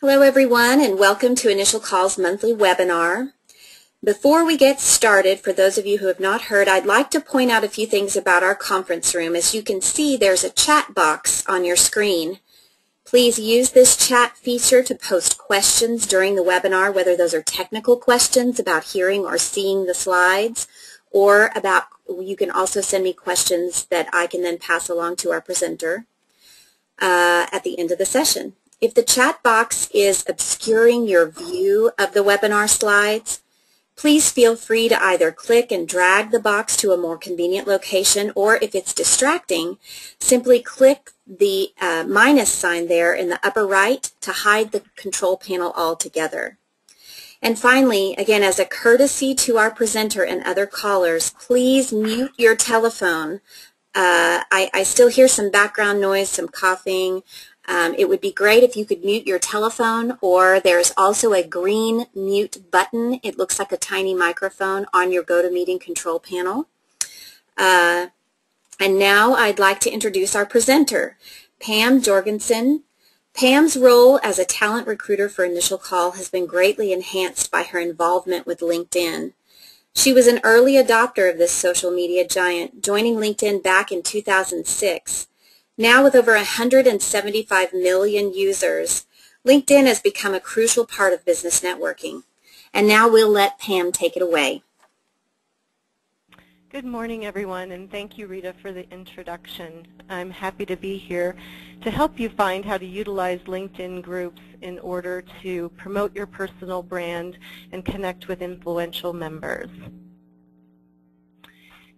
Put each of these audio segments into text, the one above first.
Hello everyone, and welcome to Initial Call's monthly webinar. Before we get started, for those of you who have not heard, I'd like to point out a few things about our conference room. As you can see, there's a chat box on your screen. Please use this chat feature to post questions during the webinar, whether those are technical questions about hearing or seeing the slides, or you can also send me questions that I can then pass along to our presenter at the end of the session. If the chat box is obscuring your view of the webinar slides, please feel free to either click and drag the box to a more convenient location, or if it's distracting, simply click the minus sign there in the upper right to hide the control panel altogether. And finally, again, as a courtesy to our presenter and other callers, please mute your telephone. I still hear some background noise, some coughing. It would be great if you could mute your telephone, or there's also a green mute button. It looks like a tiny microphone on your GoToMeeting control panel. And now I'd like to introduce our presenter, Pam Jorgensen. Pam's role as a talent recruiter for Initial Call has been greatly enhanced by her involvement with LinkedIn. She was an early adopter of this social media giant, joining LinkedIn back in 2006. Now with over 175 million users, LinkedIn has become a crucial part of business networking. And now we'll let Pam take it away. Good morning, everyone, and thank you, Rita, for the introduction. I'm happy to be here to help you find how to utilize LinkedIn groups in order to promote your personal brand and connect with influential members.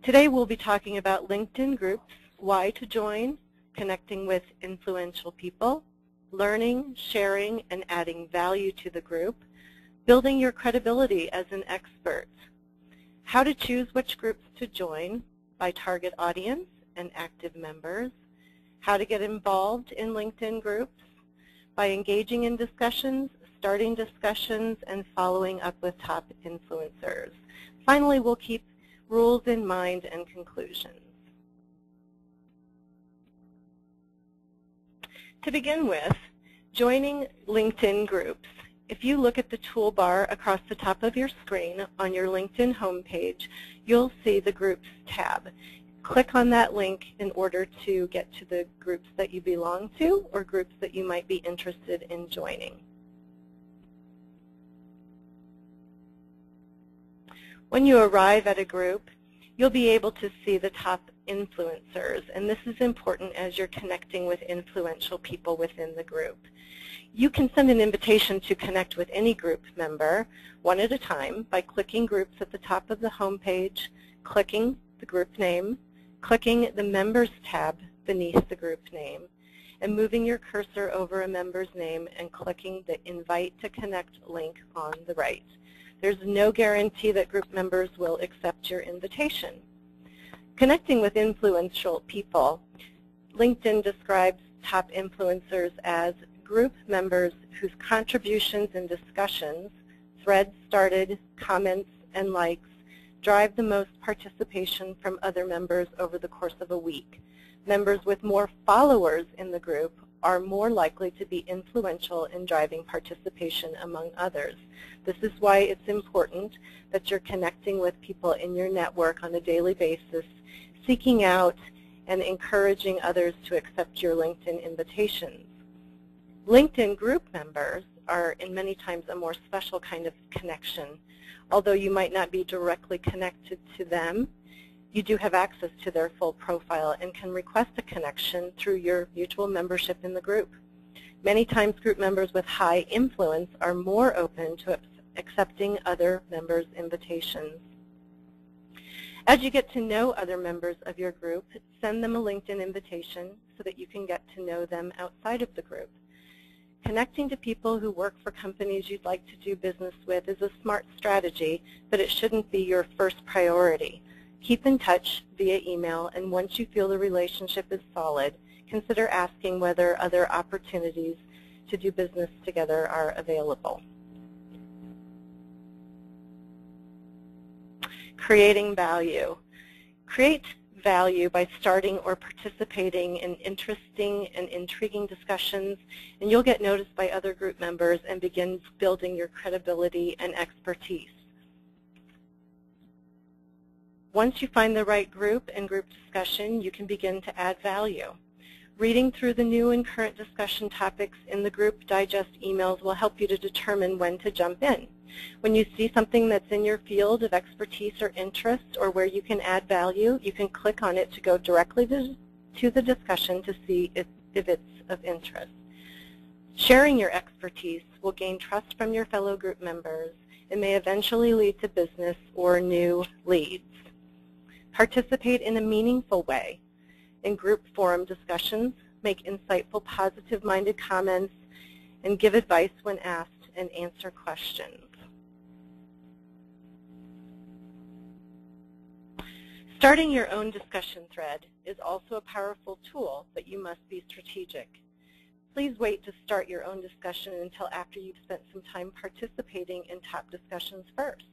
Today we'll be talking about LinkedIn groups, why to join, connecting with influential people, learning, sharing, and adding value to the group, building your credibility as an expert, how to choose which groups to join by target audience and active members, how to get involved in LinkedIn groups by engaging in discussions, starting discussions, and following up with top influencers. Finally, we'll keep rules in mind and conclusions. To begin with, joining LinkedIn groups. If you look at the toolbar across the top of your screen on your LinkedIn homepage, you'll see the Groups tab. Click on that link in order to get to the groups that you belong to or groups that you might be interested in joining. When you arrive at a group, you'll be able to see the top influencers, and this is important as you're connecting with influential people within the group. You can send an invitation to connect with any group member one at a time by clicking Groups at the top of the home page, clicking the group name, clicking the Members tab beneath the group name, and moving your cursor over a member's name and clicking the Invite to Connect link on the right. There's no guarantee that group members will accept your invitation. Connecting with influential people, LinkedIn describes top influencers as group members whose contributions and discussions, threads started, comments, and likes drive the most participation from other members over the course of a week. Members with more followers in the group are more likely to be influential in driving participation among others. This is why it's important that you're connecting with people in your network on a daily basis, seeking out and encouraging others to accept your LinkedIn invitations. LinkedIn group members are in many times a more special kind of connection. Although you might not be directly connected to them, you do have access to their full profile and can request a connection through your mutual membership in the group. Many times group members with high influence are more open to accepting other members' invitations. As you get to know other members of your group, send them a LinkedIn invitation so that you can get to know them outside of the group. Connecting to people who work for companies you'd like to do business with is a smart strategy, but it shouldn't be your first priority. Keep in touch via email, and once you feel the relationship is solid, consider asking whether other opportunities to do business together are available. Creating value. Create value by starting or participating in interesting and intriguing discussions, and you'll get noticed by other group members and begin building your credibility and expertise. Once you find the right group and group discussion, you can begin to add value. Reading through the new and current discussion topics in the group digest emails will help you to determine when to jump in. When you see something that's in your field of expertise or interest or where you can add value, you can click on it to go directly to the discussion to see if it's of interest. Sharing your expertise will gain trust from your fellow group members and may eventually lead to business or new leads. Participate in a meaningful way in group forum discussions, make insightful, positive-minded comments, and give advice when asked and answer questions. Starting your own discussion thread is also a powerful tool, but you must be strategic. Please wait to start your own discussion until after you've spent some time participating in top discussions first.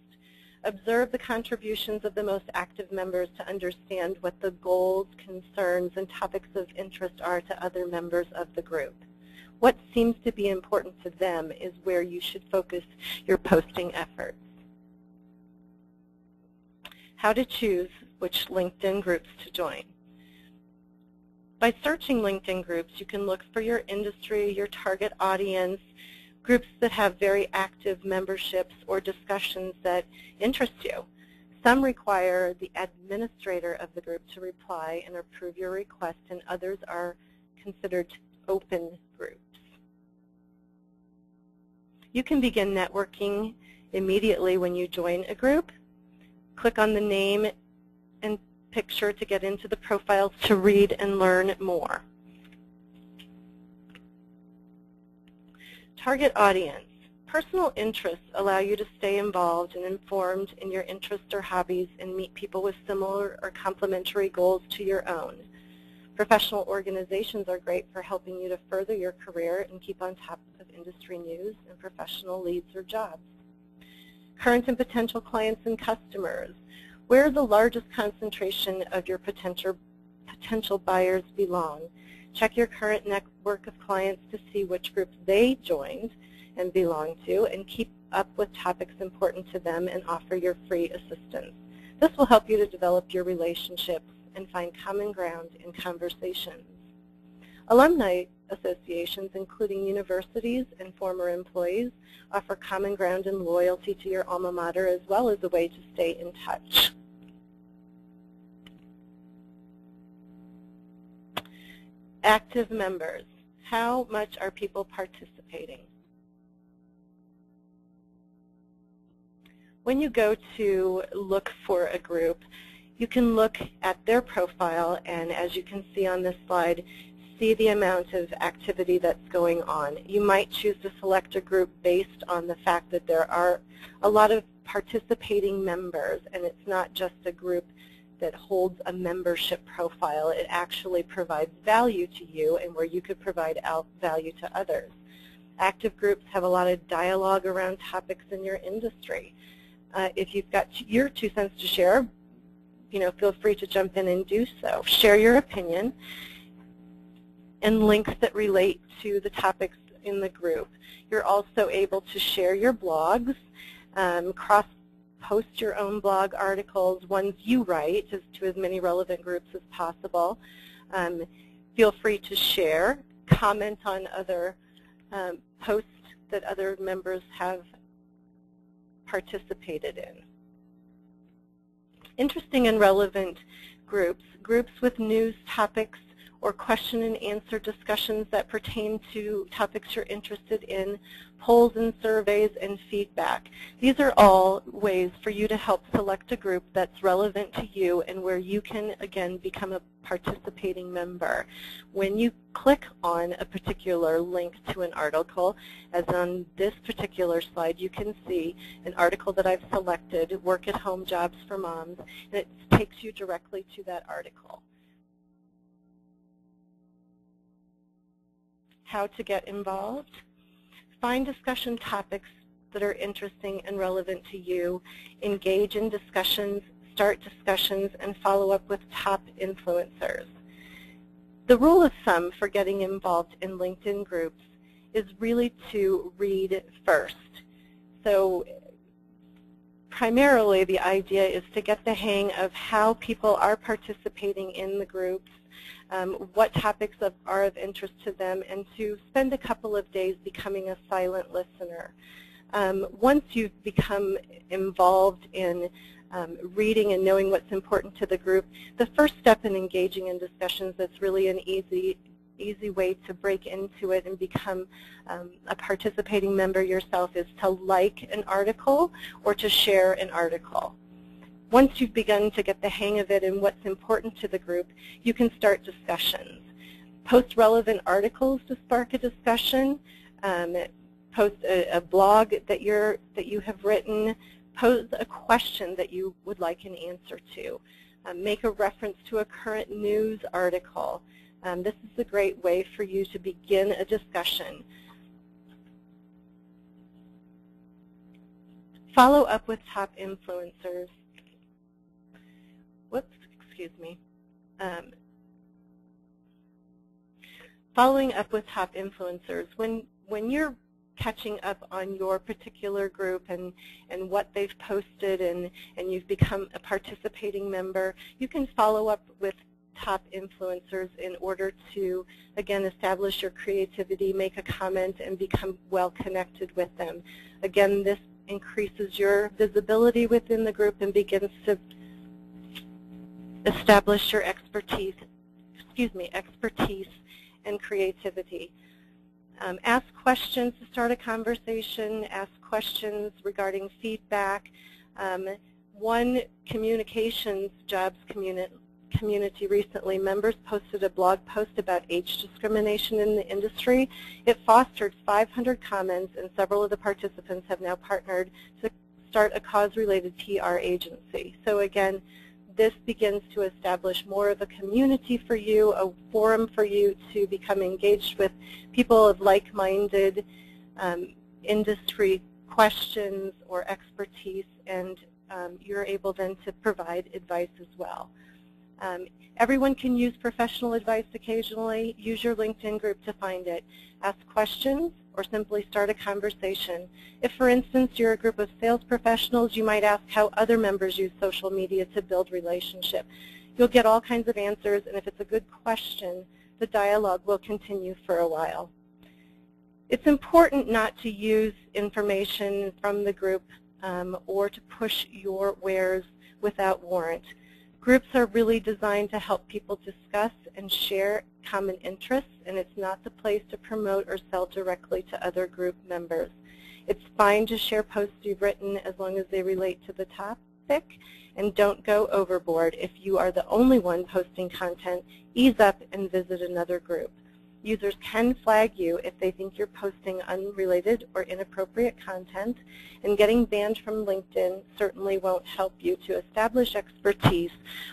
Observe the contributions of the most active members to understand what the goals, concerns, and topics of interest are to other members of the group. What seems to be important to them is where you should focus your posting efforts. How to choose which LinkedIn groups to join. By searching LinkedIn groups, you can look for your industry, your target audience, groups that have very active memberships or discussions that interest you. Some require the administrator of the group to reply and approve your request, and others are considered open groups. You can begin networking immediately when you join a group. Click on the name and picture to get into the profiles to read and learn more. Target audience. Personal interests allow you to stay involved and informed in your interests or hobbies and meet people with similar or complementary goals to your own. Professional organizations are great for helping you to further your career and keep on top of industry news and professional leads or jobs. Current and potential clients and customers. Where the largest concentration of your potential buyers belong. Check your current network of clients to see which groups they joined and belong to, and keep up with topics important to them and offer your free assistance. This will help you to develop your relationships and find common ground in conversations. Alumni associations, including universities and former employees, offer common ground and loyalty to your alma mater, as well as a way to stay in touch. Active members. How much are people participating? When you go to look for a group, you can look at their profile, and as you can see on this slide, see the amount of activity that's going on. You might choose to select a group based on the fact that there are a lot of participating members, and it's not just a group that holds a membership profile. It actually provides value to you and where you could provide value to others. Active groups have a lot of dialogue around topics in your industry. If you've got your 2 cents to share, feel free to jump in and do so. Share your opinion and links that relate to the topics in the group. You're also able to share your blogs, post your own blog articles, ones you write, to as many relevant groups as possible. Feel free to share, comment on other posts that other members have participated in. Interesting and relevant groups, groups with news topics or question and answer discussions that pertain to topics you're interested in, polls and surveys and feedback. These are all ways for you to help select a group that's relevant to you and where you can, again, become a participating member. When you click on a particular link to an article, as on this particular slide, you can see an article that I've selected, Work at Home Jobs for Moms, and it takes you directly to that article. How to get involved? Find discussion topics that are interesting and relevant to you. Engage in discussions, start discussions, and follow up with top influencers. The rule of thumb for getting involved in LinkedIn groups is really to read first. So primarily the idea is to get the hang of how people are participating in the groups, what topics are of interest to them, and to spend a couple of days becoming a silent listener. Once you've become involved in reading and knowing what's important to the group, the first step in engaging in discussions that's really an easy way to break into it and become a participating member yourself is to like an article or to share an article. Once you've begun to get the hang of it and what's important to the group, you can start discussions. Post relevant articles to spark a discussion, post a blog that you have written, pose a question that you would like an answer to. Make a reference to a current news article. This is a great way for you to begin a discussion. Follow up with top influencers. Whoops, excuse me. Following up with top influencers. When you're catching up on your particular group and what they've posted and you've become a participating member, you can follow up with top influencers in order to, again, establish your creativity, make a comment, and become well connected with them. Again, this increases your visibility within the group and begins to establish your expertise and creativity. Ask questions to start a conversation, ask questions regarding feedback. One communications jobs community recently, members posted a blog post about age discrimination in the industry. It fostered 500 comments, and several of the participants have now partnered to start a cause-related PR agency. So again, this begins to establish more of a community for you, a forum for you to become engaged with people of like-minded industry questions or expertise, and you're able then to provide advice as well. Everyone can use professional advice occasionally. Use your LinkedIn group to find it. Ask questions or simply start a conversation. If, for instance, you're a group of sales professionals, you might ask how other members use social media to build relationship. You'll get all kinds of answers, and if it's a good question, the dialogue will continue for a while. It's important not to use information from the group or to push your wares without warrant. Groups are really designed to help people discuss and share common interests, and it's not the place to promote or sell directly to other group members. It's fine to share posts you've written as long as they relate to the topic, and don't go overboard. If you are the only one posting content, ease up and visit another group. Users can flag you if they think you're posting unrelated or inappropriate content, and getting banned from LinkedIn certainly won't help you to establish expertise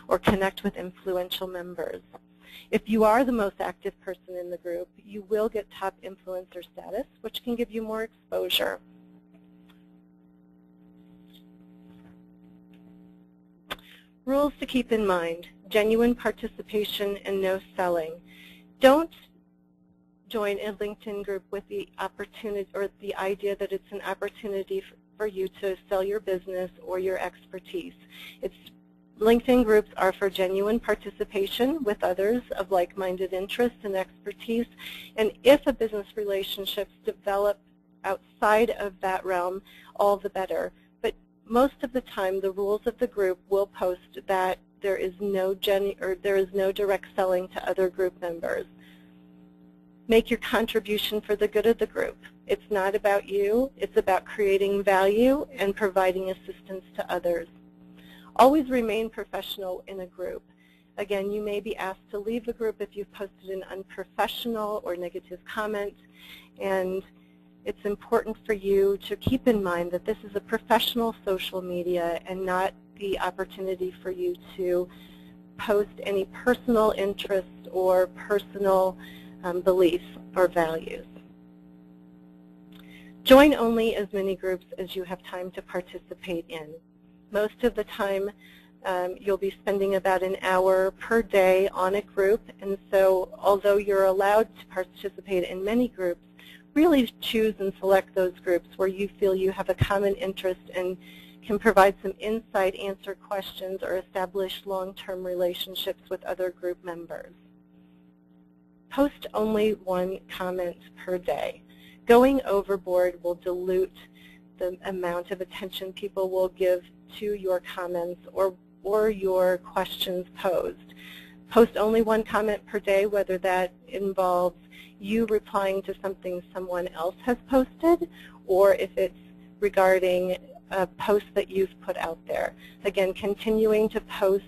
or connect with influential members. If you are the most active person in the group, you will get top influencer status, which can give you more exposure. Rules to keep in mind: genuine participation and no selling. Don't join a LinkedIn group with the opportunity or the idea that it's an opportunity for you to sell your business or your expertise. LinkedIn groups are for genuine participation with others of like-minded interests and expertise, and if a business relationships develop outside of that realm, all the better. But most of the time, the rules of the group will post that there is no direct selling to other group members. Make your contribution for the good of the group. It's not about you. It's about creating value and providing assistance to others. Always remain professional in a group. Again, you may be asked to leave the group if you've posted an unprofessional or negative comment, and it's important for you to keep in mind that this is a professional social media and not the opportunity for you to post any personal interest or personal beliefs or values. Join only as many groups as you have time to participate in. Most of the time, You'll be spending about an hour per day on a group, and so although you're allowed to participate in many groups, really choose and select those groups where you feel you have a common interest and can provide some insight, answer questions, or establish long-term relationships with other group members. Post only one comment per day. Going overboard will dilute the amount of attention people will give to your comments or your questions posed. Post only one comment per day, whether that involves you replying to something someone else has posted or if it's regarding a post that you've put out there. Again, continuing to post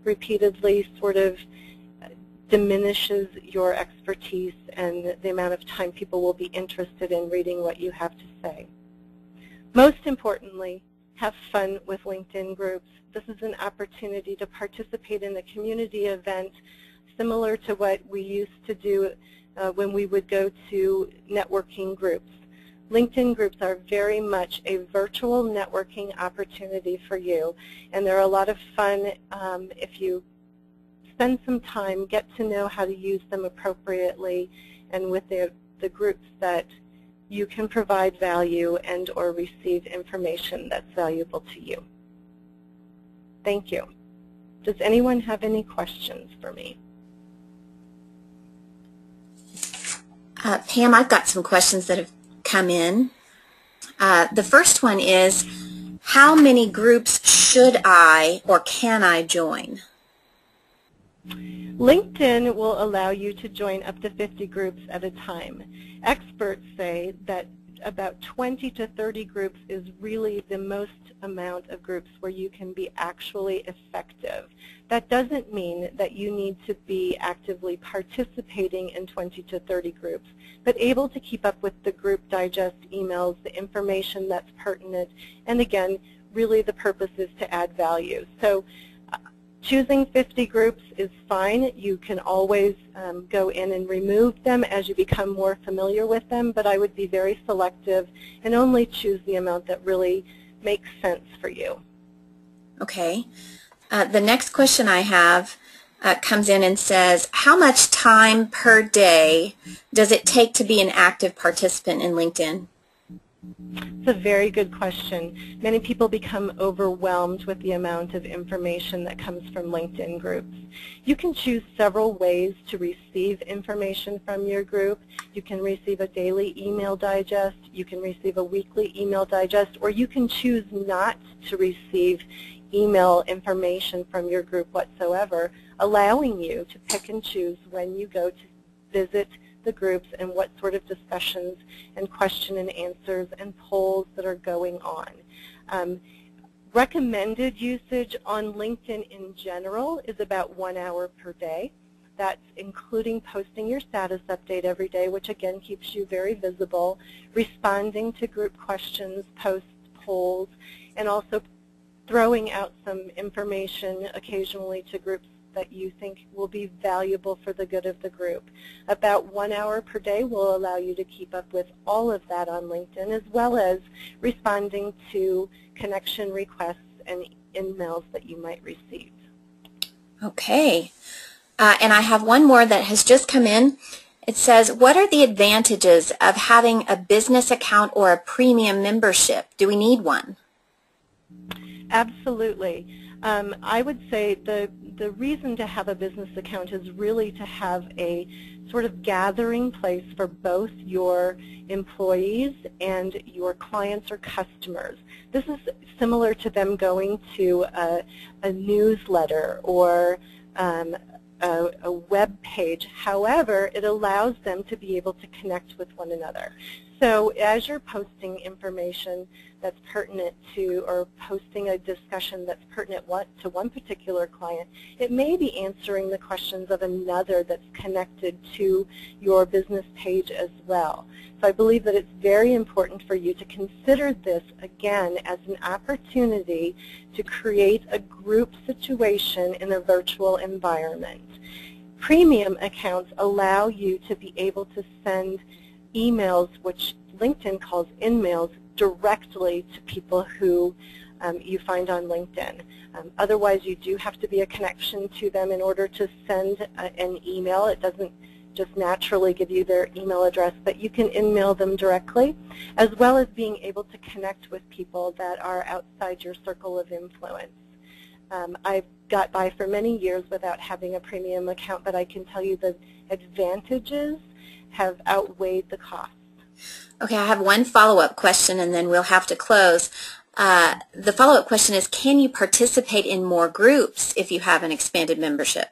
repeatedly sort of diminishes your expertise and the amount of time people will be interested in reading what you have to say. Most importantly, have fun with LinkedIn groups. This is an opportunity to participate in a community event similar to what we used to do when we would go to networking groups. LinkedIn groups are very much a virtual networking opportunity for you, and they're a lot of fun if you spend some time, get to know how to use them appropriately, and with the groups that you can provide value and or receive information that's valuable to you. Thank you. Does anyone have any questions for me? Pam, I've got some questions that have come in. The first one is, how many groups should I or can I join? LinkedIn will allow you to join up to 50 groups at a time. Experts say that about 20 to 30 groups is really the most amount of groups where you can be actually effective. That doesn't mean that you need to be actively participating in 20 to 30 groups, but able to keep up with the group digest emails, the information that's pertinent, and again, really the purpose is to add value. So choosing 50 groups is fine. You can always go in and remove them as you become more familiar with them, but I would be very selective and only choose the amount that really makes sense for you. Okay. The next question I have comes in and says, how much time per day does it take to be an active participant in LinkedIn? It's a very good question. Many people become overwhelmed with the amount of information that comes from LinkedIn groups. You can choose several ways to receive information from your group. You can receive a daily email digest, you can receive a weekly email digest, or you can choose not to receive email information from your group whatsoever, allowing you to pick and choose when you go to visit the groups and what sort of discussions and question and answers and polls that are going on. Recommended usage on LinkedIn in general is about 1 hour per day. That's including posting your status update every day, which again keeps you very visible, responding to group questions, posts, polls, and also throwing out some information occasionally to groups that you think will be valuable for the good of the group. About 1 hour per day will allow you to keep up with all of that on LinkedIn, as well as responding to connection requests and emails that you might receive. Okay. And I have one more that has just come in. It says, what are the advantages of having a business account or a premium membership? Do we need one? Absolutely. I would say the reason to have a business account is really to have a sort of gathering place for both your employees and your clients or customers. This is similar to them going to a newsletter or a web page. However, it allows them to be able to connect with one another. So as you're posting information that's pertinent to, or posting a discussion that's pertinent to one particular client, it may be answering the questions of another that's connected to your business page as well. So I believe that it's very important for you to consider this, again, as an opportunity to create a group situation in a virtual environment. Premium accounts allow you to be able to send emails, which LinkedIn calls in-mails, directly to people who you find on LinkedIn. Otherwise, you do have to be a connection to them in order to send an email. It doesn't just naturally give you their email address, but you can email them directly, as well as being able to connect with people that are outside your circle of influence. I've got by for many years without having a premium account, but I can tell you the advantages have outweighed the costs. Okay, I have one follow-up question and then we'll have to close. The follow-up question is, can you participate in more groups if you have an expanded membership?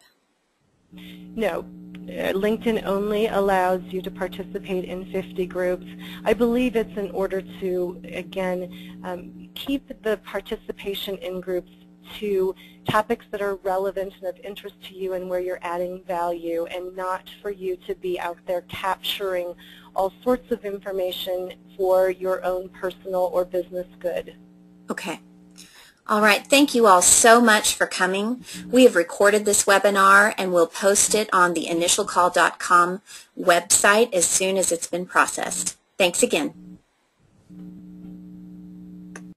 No. LinkedIn only allows you to participate in 50 groups. I believe it's in order to, again, keep the participation in groups to topics that are relevant and of interest to you and where you're adding value, and not for you to be out there capturing all sorts of information for your own personal or business good. Okay. All right. Thank you all so much for coming. We have recorded this webinar and we'll post it on the initialcall.com website as soon as it's been processed. Thanks again.